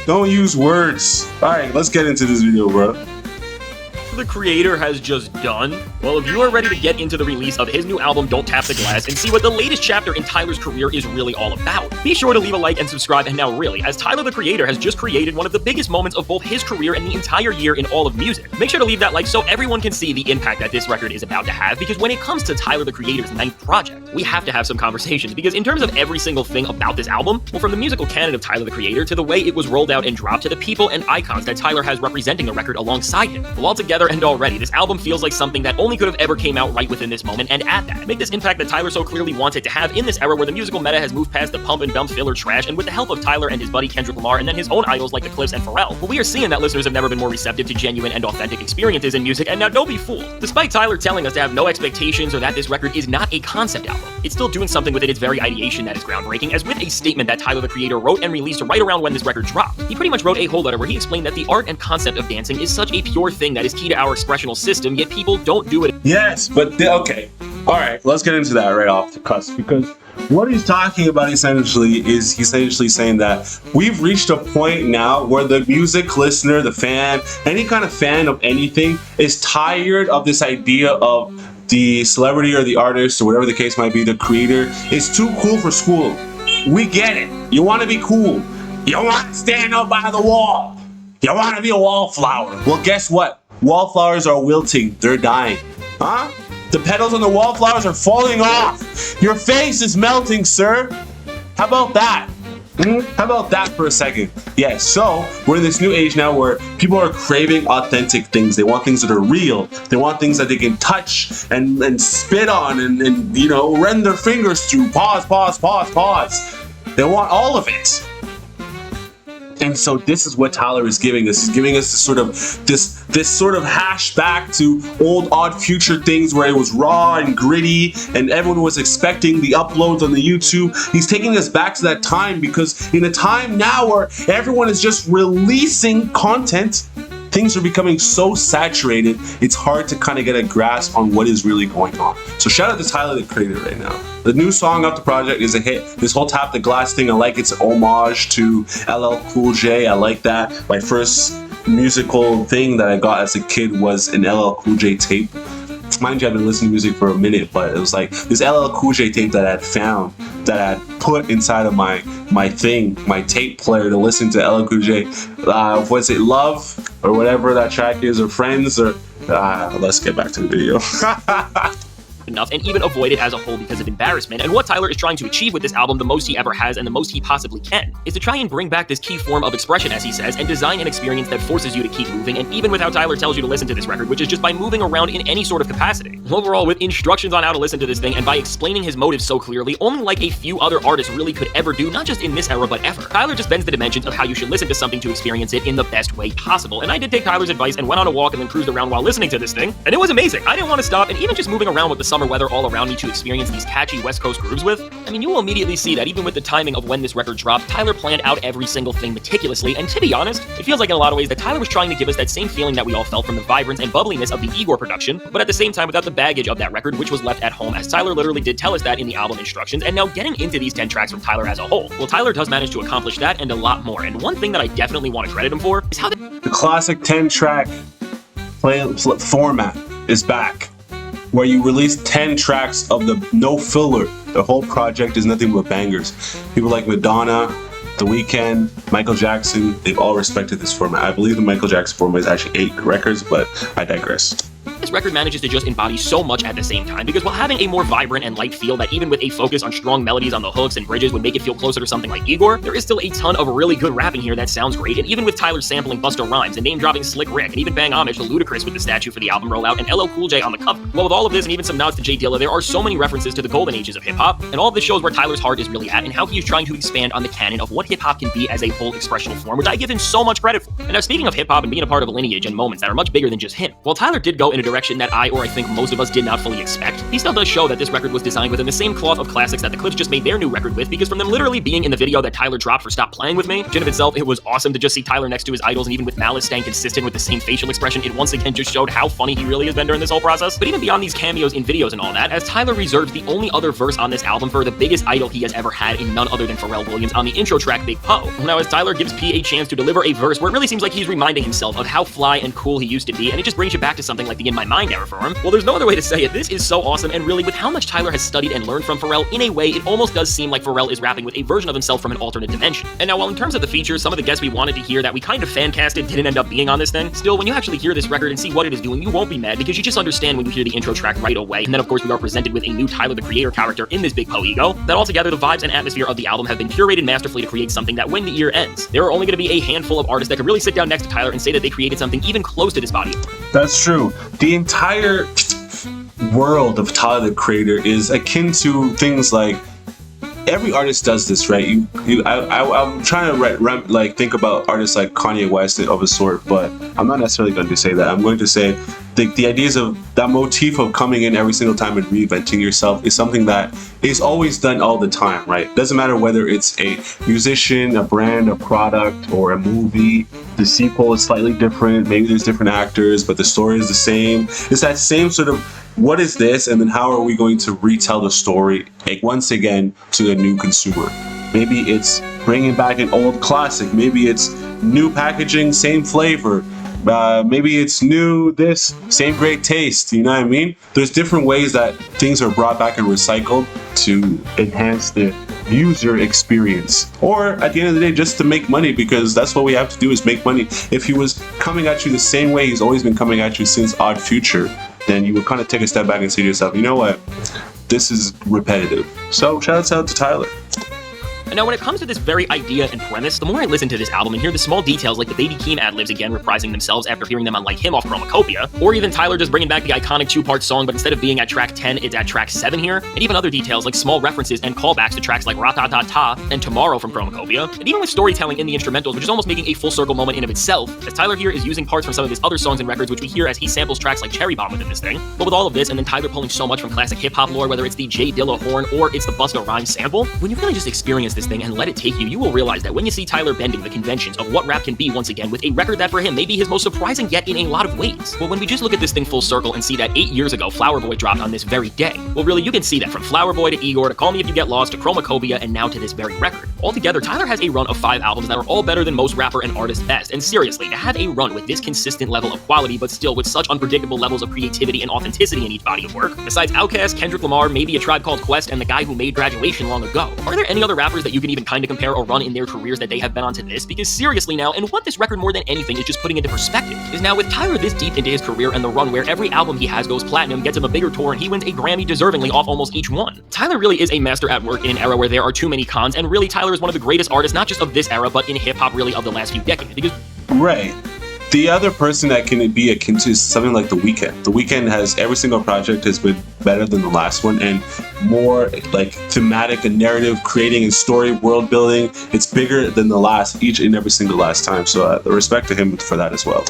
Don't use words. Alright, let's get into this video, bro. The creator has just done? Well, if you are ready to get into the release of his new album, Don't Tap the Glass, and see what the latest chapter in Tyler's career is really all about, be sure to leave a like and subscribe. And now really, as Tyler the Creator has just created one of the biggest moments of both his career and the entire year in all of music. Make sure to leave that like so everyone can see the impact that this record is about to have, because when it comes to Tyler the Creator's 9th project, we have to have some conversations, because in terms of every single thing about this album, well, from the musical canon of Tyler the Creator to the way it was rolled out and dropped to the people and icons that Tyler has representing the record alongside him. Well, altogether and already, this album feels like something that only could have ever came out right within this moment, and at that, make this impact that Tyler so clearly wants it to have in this era where the musical meta has moved past the pump and dump filler trash, and with the help of Tyler and his buddy Kendrick Lamar and then his own idols like the Cliffs and Pharrell, well, we are seeing that listeners have never been more receptive to genuine and authentic experiences in music, and now don't be fooled. Despite Tyler telling us to have no expectations or that this record is not a concept album, it's still doing something within its very ideation that is groundbreaking, as with a statement that Tyler the Creator wrote and released right around when this record dropped. He pretty much wrote a whole letter where he explained that the art and concept of dancing is such a pure thing that is key to our expressional system, yet people don't do it. Yes, but okay. Alright, let's get into that right off the cusp, because what he's talking about essentially is he's essentially saying that we've reached a point now where the music listener, the fan, any kind of fan of anything is tired of this idea of the celebrity or the artist or whatever the case might be, the creator is too cool for school. We get it. You want to be cool. You want to stand up by the wall. You want to be a wallflower. Well, guess what? Wallflowers are wilting. They're dying. Huh? The petals on the wallflowers are falling off. Your face is melting, sir. How about that? How about that for a second? Yeah, so we're in this new age now where people are craving authentic things. They want things that are real. They want things that they can touch and spit on and you know, run their fingers through. Pause, pause, pause, pause. They want all of it. And so this is what Tyler is giving us. He's giving us this sort of hash back to old Odd Future things where it was raw and gritty and everyone was expecting the uploads on the YouTube. He's taking us back to that time, because in a time now where everyone is just releasing content, things are becoming so saturated, it's hard to kind of get a grasp on what is really going on. So shout out to Tyler the Creator right now. The new song off the project is a hit. This whole Tap the Glass thing, I like. It's an homage to LL Cool J. I like that. My first musical thing that I got as a kid was an LL Cool J tape. Mind you, I've been listening to music for a minute, but it was like this LL Cool J tape that I had found, that I had put inside of my tape player to listen to LL Cool J. Was it Love or whatever that track is, or Friends, or let's get back to the video. Enough and even avoid it as a whole because of embarrassment. And what Tyler is trying to achieve with this album, the most he ever has and the most he possibly can, is to try and bring back this key form of expression, as he says, and design an experience that forces you to keep moving, and even with how Tyler tells you to listen to this record, which is just by moving around in any sort of capacity. Overall, with instructions on how to listen to this thing and by explaining his motives so clearly, only like a few other artists really could ever do, not just in this era but ever. Tyler just bends the dimensions of how you should listen to something to experience it in the best way possible. And I did take Tyler's advice and went on a walk and then cruised around while listening to this thing, and it was amazing. I didn't want to stop, and even just moving around with the summer weather all around me to experience these catchy West Coast grooves with, I mean, you will immediately see that even with the timing of when this record dropped, Tyler planned out every single thing meticulously, and to be honest, it feels like in a lot of ways that Tyler was trying to give us that same feeling that we all felt from the vibrance and bubbliness of the Igor production, but at the same time without the baggage of that record, which was left at home, as Tyler literally did tell us that in the album instructions. And now getting into these 10 tracks from Tyler as a whole, well, Tyler does manage to accomplish that and a lot more, and one thing that I definitely want to credit him for is how the classic 10-track format is back, where you release 10 tracks of the no filler. The whole project is nothing but bangers. People like Madonna, The Weeknd, Michael Jackson, they've all respected this format. I believe the Michael Jackson format is actually 8 records, but I digress. This record manages to just embody so much at the same time, because while having a more vibrant and light feel that even with a focus on strong melodies on the hooks and bridges would make it feel closer to something like Igor, there is still a ton of really good rapping here that sounds great, and even with Tyler sampling Busta Rhymes and name-dropping Slick Rick, and even paying homage to Ludacris with the statue for the album rollout and LL Cool J on the cover. Well, with all of this and even some nods to Jay Dilla, there are so many references to the golden ages of hip-hop, and all of this shows where Tyler's heart is really at and how he is trying to expand on the canon of what hip-hop can be as a whole expressional form, which I give him so much credit for. And now speaking of hip-hop and being a part of a lineage and moments that are much bigger than just him, while Tyler did go in a direction that I think most of us did not fully expect. He still does show that this record was designed within the same cloth of classics that the Clips just made their new record with, because from them literally being in the video that Tyler dropped for Stop Playing With Me, in of itself, it was awesome to just see Tyler next to his idols, and even with Malice staying consistent with the same facial expression, it once again just showed how funny he really has been during this whole process. But even beyond these cameos in videos and all that, as Tyler reserves the only other verse on this album for the biggest idol he has ever had in none other than Pharrell Williams on the intro track Big Poe. Now, as Tyler gives P a chance to deliver a verse where it really seems like he's reminding himself of how fly and cool he used to be, and it just brings you back to something like the In My Mind era for him. Well, there's no other way to say it. This is so awesome, and really, with how much Tyler has studied and learned from Pharrell, in a way, it almost does seem like Pharrell is rapping with a version of himself from an alternate dimension. And now, while in terms of the features, some of the guests we wanted to hear that we kind of fan-casted didn't end up being on this thing, still, when you actually hear this record and see what it is doing, you won't be mad, because you just understand when you hear the intro track right away. And then, of course, we are presented with a new Tyler, the Creator character in this Big Poe ego, that altogether, the vibes and atmosphere of the album have been curated masterfully to create something that when the year ends, there are only going to be a handful of artists that could really sit down next to Tyler and say that they created something even close to this body. That's true. The entire world of Tyler, the Creator is akin to things like every artist does this, right? I'm trying to think about artists like Kanye West of a sort, but I'm not necessarily going to say that. I'm going to say the ideas of that motif of coming in every single time and reinventing yourself is something that is always done all the time, right? Doesn't matter whether it's a musician, a brand, a product, or a movie. The sequel is slightly different. Maybe there's different actors, but the story is the same. It's that same sort of, what is this? And then how are we going to retell the story, like, once again to a new consumer? Maybe it's bringing back an old classic. Maybe it's new packaging, same flavor. Maybe it's new this, same great taste. You know what I mean? There's different ways that things are brought back and recycled to enhance the user experience, or at the end of the day, just to make money, because that's what we have to do, is make money. If he was coming at you the same way he's always been coming at you since Odd Future, then you would kind of take a step back and say to yourself, you know what, this is repetitive. So shout out to Tyler. And now when it comes to this very idea and premise, the more I listen to this album and hear the small details like the Baby Keem ad-libs again reprising themselves after hearing them on Like Him off Chromacopia, or even Tyler just bringing back the iconic two-part song, but instead of being at track 10, it's at track 7 here, and even other details like small references and callbacks to tracks like Ra-Ta-Ta-Ta and Tomorrow from Chromacopia, and even with storytelling in the instrumentals, which is almost making a full circle moment in of itself, as Tyler here is using parts from some of his other songs and records, which we hear as he samples tracks like Cherry Bomb within this thing. But with all of this, and then Tyler pulling so much from classic hip-hop lore, whether it's the J Dilla horn or it's the Busta Rhymes sample, when you really just experience this thing and let it take you, you will realize that when you see Tyler bending the conventions of what rap can be once again with a record that for him may be his most surprising yet in a lot of ways. Well, when we just look at this thing full circle and see that 8 years ago Flower Boy dropped on this very day, well really you can see that from Flower Boy to Igor to Call Me If You Get Lost to Chromacopia and now to this very record. Altogether, Tyler has a run of 5 albums that are all better than most rapper and artist best, and seriously, to have a run with this consistent level of quality but still with such unpredictable levels of creativity and authenticity in each body of work, besides Outkast, Kendrick Lamar, maybe A Tribe Called Quest, and the guy who made Graduation long ago, are there any other rappers that you can even kind of compare or run in their careers that they have been onto this? Because seriously now, and what this record more than anything is just putting into perspective, is now with Tyler this deep into his career and the run where every album he has goes platinum, gets him a bigger tour, and he wins a Grammy deservingly off almost each one. Tyler really is a master at work in an era where there are too many cons, and really Tyler is one of the greatest artists, not just of this era, but in hip-hop really of the last few decades, because... Right. The other person that can be akin to is something like The Weeknd. The Weeknd has, every single project has been better than the last one, and more like thematic and narrative creating and story world building. It's bigger than the last, each and every single last time. So respect to him for that as well.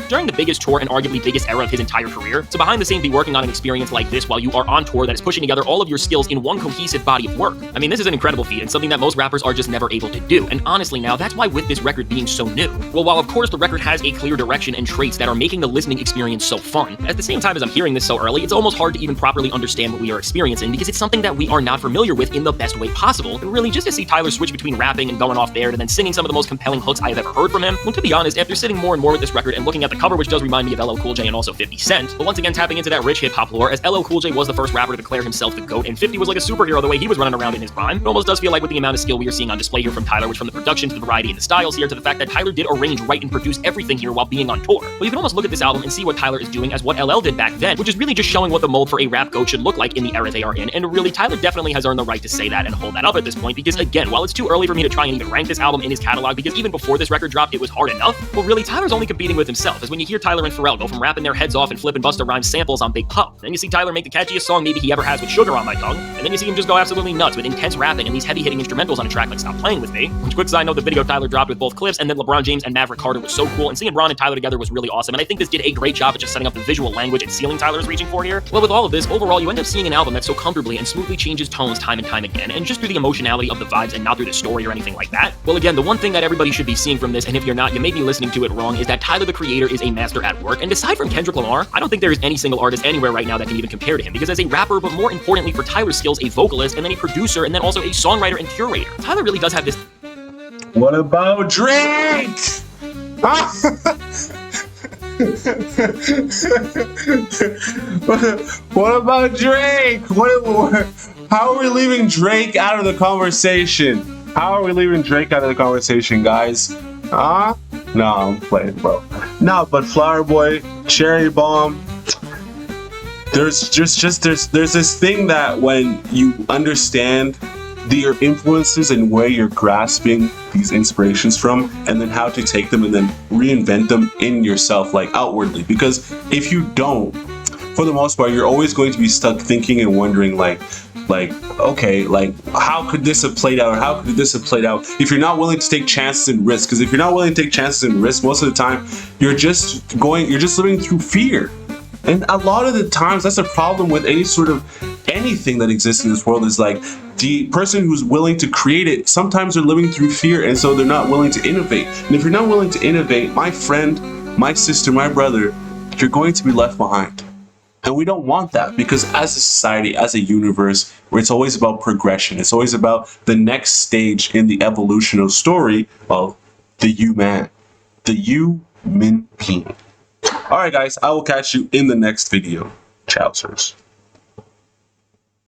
During the biggest tour and arguably biggest era of his entire career, to behind the scenes be working on an experience like this while you are on tour that is pushing together all of your skills in one cohesive body of work. I mean, this is an incredible feat and something that most rappers are just never able to do. And honestly now, that's why with this record being so new, well, while of course the record has a clear direction and traits that are making the listening experience so fun, at the same time as I'm hearing this so early, it's almost hard to even properly understand what we are experiencing because it's something that we are not familiar with in the best way possible. And really, just to see Tyler switch between rapping and going off there to then singing some of the most compelling hooks I have ever heard from him, well, to be honest, after sitting more and more with this record and looking at the cover, which does remind me of LL Cool J and also 50 Cent, but once again tapping into that rich hip-hop lore, as LL Cool J was the first rapper to declare himself the GOAT, and 50 was like a superhero the way he was running around in his prime. It almost does feel like with the amount of skill we are seeing on display here from Tyler, which from the production to the variety and the styles here to the fact that Tyler did arrange, write, and produce everything here while being on tour. Well, you can almost look at this album and see what Tyler is doing as what LL did back then, which is really just showing what the mold for a rap GOAT GOAT should look like in the era they are in, and really, Tyler definitely has earned the right to say that and hold that up at this point, because again, while it's too early for me to try and even rank this album in his catalog, because even before this record dropped, it was hard enough, well really, Tyler's only competing with himself, as when you hear Tyler and Pharrell go from rapping their heads off and flipping Busta Rhymes samples on Big Puff, then you see Tyler make the catchiest song maybe he ever has with Sugar on My Tongue, and then you see him just go absolutely nuts with intense rapping and these heavy-hitting instrumentals on a track like Stop Playing With Me, which, quick side note, the video Tyler dropped with both clips and then LeBron James and Maverick Carter was so cool, and seeing Bron and Tyler together was really awesome, and I think this did a great job at just setting up the visual language and ceiling Tyler is reaching for here. Well, with all of this, overall, you end up seeing an album that so comfortably and smoothly changes tones time and time again, and just through the emotionality of the vibes and not through the story or anything like that. Well, again, the one thing that everybody should be seeing from this, and if you're not, you may be listening to it wrong, is that Tyler, the Creator, is a master at work, and aside from Kendrick Lamar, I don't think there is any single artist anywhere right now that can even compare to him, because as a rapper, but more importantly for Tyler's skills, a vocalist, and then a producer, and then also a songwriter and curator, Tyler really does have this. What about Drake? What about Drake? How are we leaving Drake out of the conversation? How are we leaving Drake out of the conversation, guys? No, I'm playing, bro. No, but Flower Boy, Cherry Bomb. There's this thing that when you understand your influences and where you're grasping these inspirations from, and then how to take them and then reinvent them in yourself, like outwardly. Because if you don't, for the most part, you're always going to be stuck thinking and wondering like, okay, like how could this have played out, or how could this have played out, if you're not willing to take chances and risks. Because if you're not willing to take chances and risks, most of the time you're just living through fear. And a lot of the times that's a problem with any sort of anything that exists in this world, is like the person who's willing to create it, sometimes they're living through fear, and so they're not willing to innovate. And if you're not willing to innovate, my friend, my sister, my brother, you're going to be left behind. And we don't want that, because as a society, as a universe, where it's always about progression, it's always about the next stage in the evolutional story of the human being. All right, guys, I will catch you in the next video. Ciao, sirs.